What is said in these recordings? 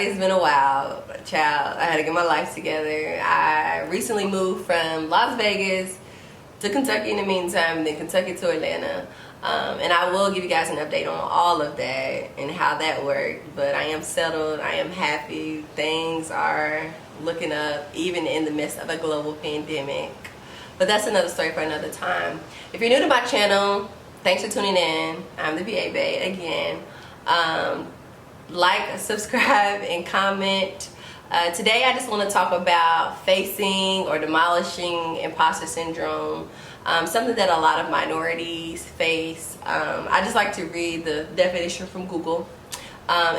sorry it's been a while, child. I had to get my life together. I recently moved from Las Vegas to Kentucky in the meantime, then Kentucky to Atlanta. And I will give you guys an update on all of that and how that worked. But I am settled, I am happy. Things are looking up, even in the midst of a global pandemic. But that's another story for another time. If you're new to my channel, thanks for tuning in. I'm thePAbae again. Like, subscribe, and comment. Today I just want to talk about facing or demolishing imposter syndrome, something that a lot of minorities face. I just like to read the definition from Google.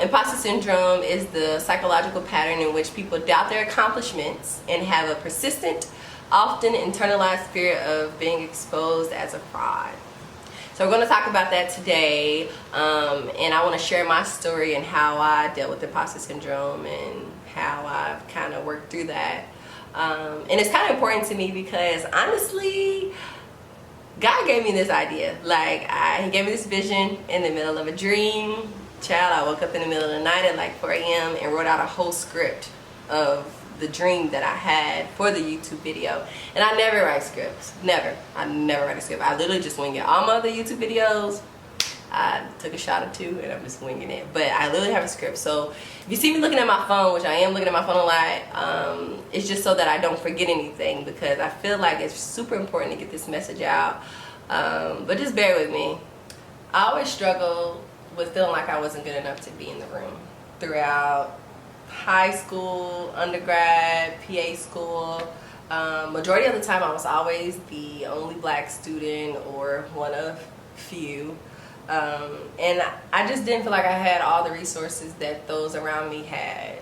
Imposter syndrome is the psychological pattern in which people doubt their accomplishments and have a persistent, often internalized fear of being exposed as a fraud. So we're going to talk about that today, and I want to share my story and how I dealt with imposter syndrome and how I've kind of worked through that. And it's kind of important to me because honestly, God gave me this idea. Like, He gave me this vision in the middle of a dream. Child, I woke up in the middle of the night at like 4 a.m. and wrote out a whole script of the dream that I had for the YouTube video. And I never write scripts. Never. I never write a script. I literally just wing it. All my other YouTube videos, I took a shot or two and I'm just winging it. But I literally have a script. So if you see me looking at my phone, which I am looking at my phone a lot, it's just so that I don't forget anything, because I feel like it's super important to get this message out. But just bear with me. I always struggle with feeling like I wasn't good enough to be in the room throughout high school, undergrad, PA school. Majority of the time I was always the only black student or one of few. And I just didn't feel like I had all the resources that those around me had.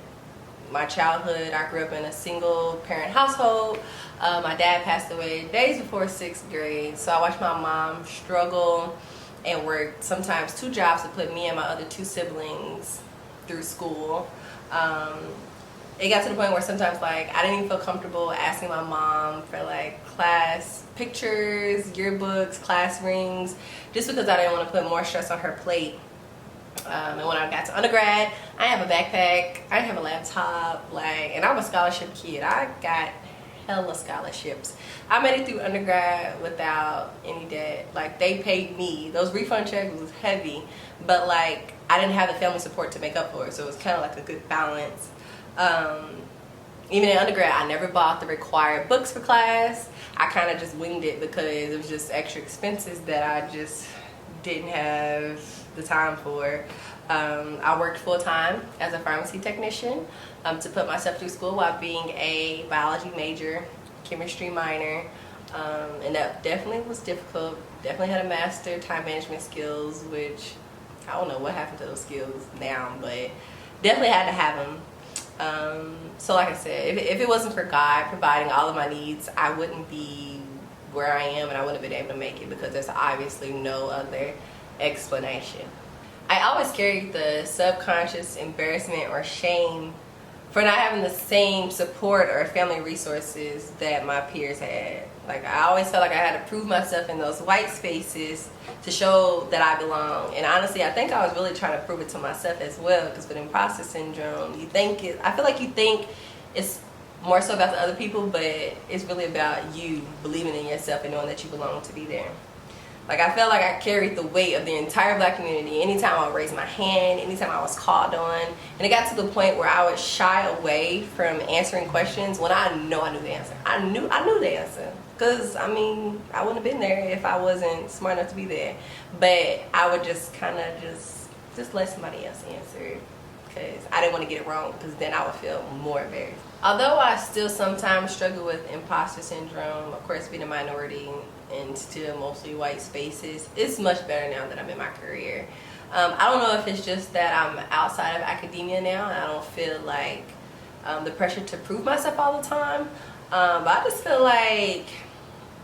My childhood, I grew up in a single parent household. My dad passed away days before 6th grade, so I watched my mom struggle and work sometimes 2 jobs to put me and my other 2 siblings through school. It got to the point where sometimes, like, I didn't even feel comfortable asking my mom for like class pictures, yearbooks, class rings, just because I didn't want to put more stress on her plate. And when I got to undergrad, I have a backpack, I have a laptop, like, and I'm a scholarship kid. I got hella scholarships. I made it through undergrad without any debt. Like, they paid me. Those refund checks was heavy, but like, I didn't have the family support to make up for it, so it was kind of like a good balance. Even in undergrad, I never bought the required books for class. I kind of just winged it because it was just extra expenses that I just didn't have the time for. I worked full-time as a pharmacy technician to put myself through school while being a biology major, chemistry minor, and that definitely was difficult. Definitely had to master time management skills, which I don't know what happened to those skills now, but definitely had to have them. So like I said, if it wasn't for God providing all of my needs, I wouldn't be where I am, and I wouldn't have been able to make it, because there's obviously no other explanation. I always carried the subconscious embarrassment or shame for not having the same support or family resources that my peers had. Like, I always felt like I had to prove myself in those white spaces to show that I belong. And honestly, I think I was really trying to prove it to myself as well, because with imposter syndrome, I feel like you think it's more so about the other people, but it's really about you believing in yourself and knowing that you belong to be there. Like, I felt like I carried the weight of the entire black community anytime I would raise my hand, anytime I was called on. And it got to the point where I would shy away from answering questions when I knew the answer. I knew the answer. Because, I mean, I wouldn't have been there if I wasn't smart enough to be there. But I would just kind of just let somebody else answer, because I didn't want to get it wrong, because then I would feel more embarrassed. Although I still sometimes struggle with imposter syndrome, of course, being a minority and still mostly white spaces, it's much better now that I'm in my career. I don't know if it's just that I'm outside of academia now and I don't feel like the pressure to prove myself all the time, but I just feel like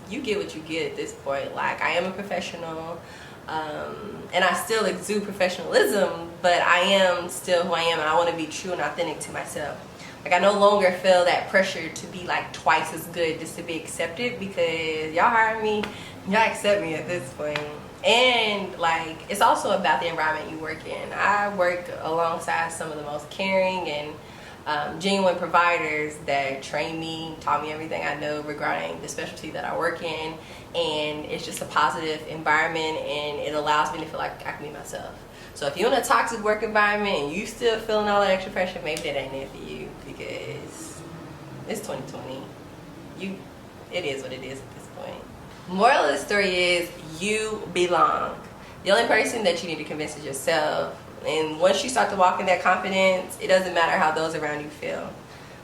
you get what you get at this point. Like, I am a professional, and I still exude professionalism, but I am still who I am, and I want to be true and authentic to myself. Like, I no longer feel that pressure to be like twice as good just to be accepted, because y'all hire me, y'all accept me at this point. And like, it's also about the environment you work in. I work alongside some of the most caring and genuine providers that train me, taught me everything I know regarding the specialty that I work in, and it's just a positive environment, and it allows me to feel like I can be myself. So if you're in a toxic work environment and you still feeling all that extra pressure, maybe that ain't it for you, because it's 2020. It is what it is at this point. Moral of the story is, you belong. The only person that you need to convince is yourself. And once you start to walk in that confidence, it doesn't matter how those around you feel.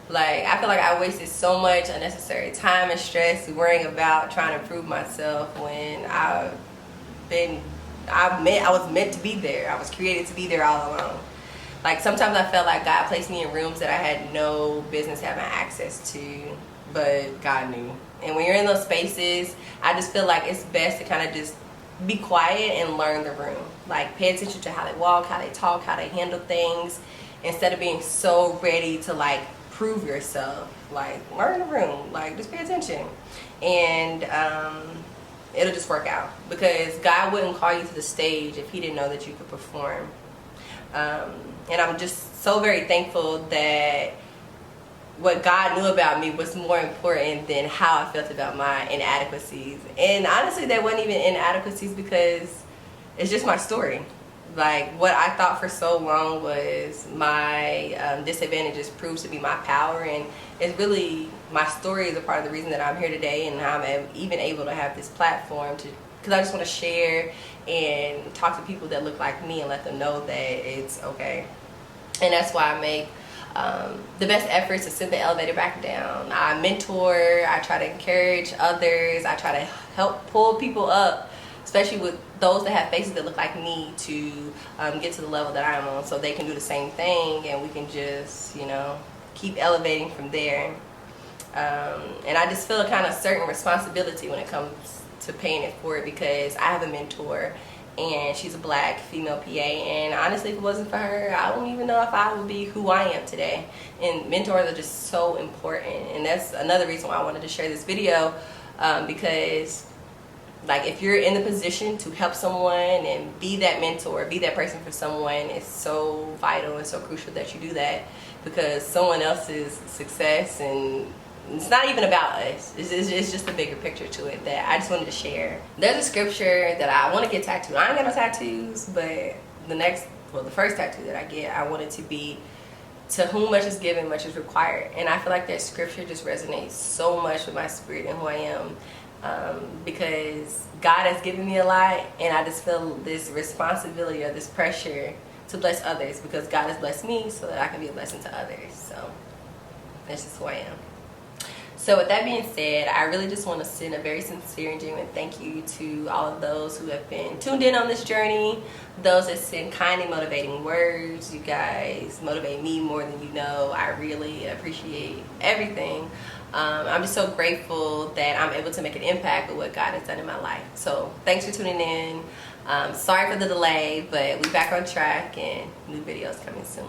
Like, I feel like I wasted so much unnecessary time and stress worrying about trying to prove myself when I was meant to be there. I was created to be there all along. Like, sometimes I felt like God placed me in rooms that I had no business having access to, but God knew. And when you're in those spaces, I just feel like it's best to kind of just be quiet and learn the room. Like, pay attention to how they walk, how they talk, how they handle things, instead of being so ready to like prove yourself. Like, learn the room, like just pay attention, and it'll just work out, because God wouldn't call you to the stage if he didn't know that you could perform. And I'm just so very thankful that what God knew about me was more important than how I felt about my inadequacies. And honestly, they weren't even inadequacies, because it's just my story. Like, what I thought for so long was my disadvantages proves to be my power, and it's really, my story is a part of the reason that I'm here today, and I'm even able to have this platform to, because I just want to share and talk to people that look like me and let them know that it's okay. And that's why I make the best efforts to send the elevator back down. I mentor, I try to encourage others, I try to help pull people up, especially with those that have faces that look like me, to get to the level that I'm on, so they can do the same thing, and we can just, you know, keep elevating from there. And I just feel a kind of certain responsibility when it comes to paying it forward, because I have a mentor, and she's a black female PA, and honestly, if it wasn't for her, I don't even know if I would be who I am today. And mentors are just so important, and that's another reason why I wanted to share this video, because like, if you're in the position to help someone and be that mentor, be that person for someone, it's so vital and so crucial that you do that, because someone else's success, and it's not even about us, it's just a bigger picture to it that I just wanted to share. There's a scripture that I want to get tattooed. I ain't got no tattoos, but the first tattoo that I get, I want it to be, to whom much is given, much is required. And I feel like that scripture just resonates so much with my spirit and who I am, because God has given me a lot, and I just feel this responsibility or this pressure to bless others, because God has blessed me so that I can be a blessing to others. So that's just who I am. So with that being said, I really just want to send a very sincere and genuine thank you to all of those who have been tuned in on this journey, those that send kind and motivating words. You guys motivate me more than you know. I really appreciate everything. I'm just so grateful that I'm able to make an impact with what God has done in my life. So thanks for tuning in. Sorry for the delay, but we're back on track, and new videos coming soon.